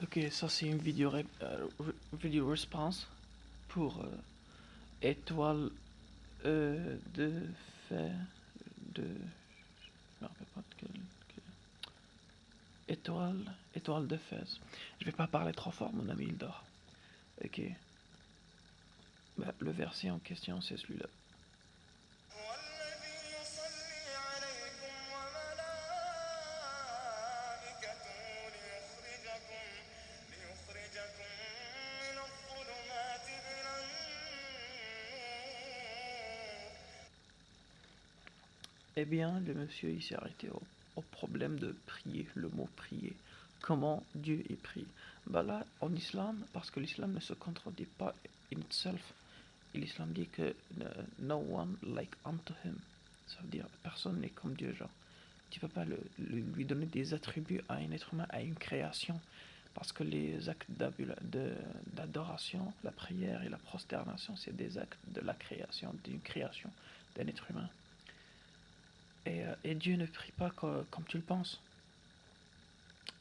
Ok, ça c'est une vidéo response pour étoile de fer de. Je me rappelle pas de étoile de Fès. Je vais pas parler trop fort, mon ami il dort. Ok. Bah, le verset en question c'est celui-là. Eh bien, le monsieur il s'est arrêté au problème de prier, le mot prier. Comment Dieu est prié. Bah là, en islam, parce que l'islam ne se contredit pas in itself, et l'islam dit que no one like unto him. Ça veut dire personne n'est comme Dieu, genre. Tu peux pas lui donner des attributs à un être humain, à une création. Parce que les actes d'adoration, la prière et la prosternation, c'est des actes de la création, d'une création d'un être humain. Et Dieu ne prie pas comme tu le penses.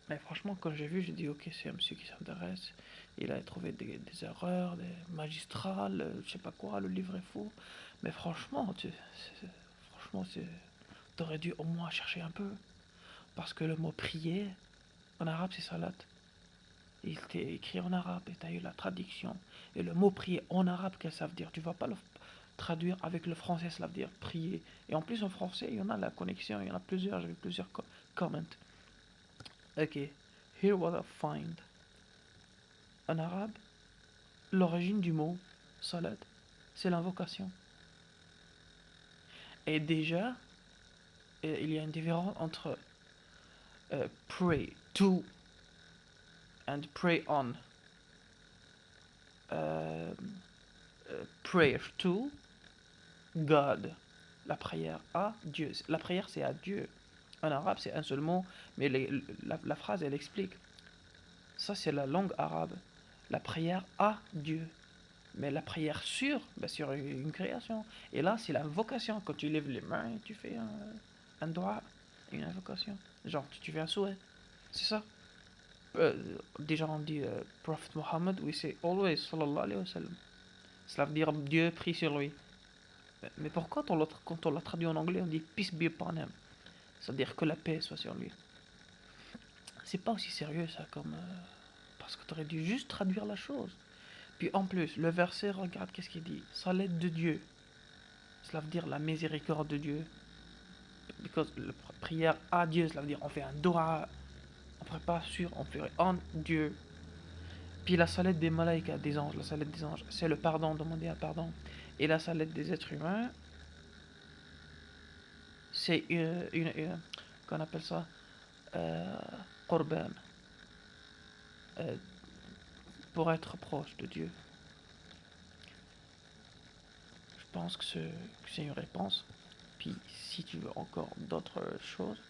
Mais franchement, quand j'ai vu, j'ai dit ok, c'est un monsieur qui s'intéresse. Il a trouvé des erreurs, des magistrales, je sais pas quoi, le livre est faux. Mais franchement, franchement, t'aurais dû au moins chercher un peu. Parce que le mot prier, en arabe, c'est salat. Il était écrit en arabe et t'as eu la traduction. Et le mot prier en arabe, qu'est-ce que ça veut dire? Tu vas pas le traduire avec le français, ça veut dire prier. Et en plus, en français, il y en a la connexion, il y en a plusieurs, j'avais plusieurs comments. Ok, here what I find. En arabe, l'origine du mot salat, c'est l'invocation. Et déjà, il y a une différence entre pray to and pray on. Euh, prayer to God. La prière à Dieu. La prière, c'est à Dieu. En arabe, c'est un seul mot, mais la phrase, elle explique. Ça, c'est la langue arabe. La prière à Dieu. Mais la prière sur une création. Et là, c'est l'invocation. Quand tu lèves les mains, tu fais un doigt, une invocation. Genre, tu fais un souhait. C'est ça. Déjà, on dit Prophet Muhammad, we say always, sallallahu alayhi wa sallam. Cela veut dire Dieu prie sur lui. Mais pourquoi quand on l'a traduit en anglais, on dit peace be upon him? Ça veut dire que la paix soit sur lui. C'est pas aussi sérieux ça comme. Parce que tu aurais dû juste traduire la chose. Puis en plus, le verset, regarde qu'est-ce qu'il dit. Ça l'aide de Dieu. Cela veut dire la miséricorde de Dieu. Because la prière à Dieu, cela veut dire on fait un dua. On ne ferait pas sur, on ferait en Dieu. Puis la salette des malaïkas, des anges, la salette des anges, c'est le pardon, demander un pardon. Et la salette des êtres humains, c'est qu'on appelle ça Qurban, euh, pour être proche de Dieu. Je pense que c'est une réponse. Puis si tu veux encore d'autres choses,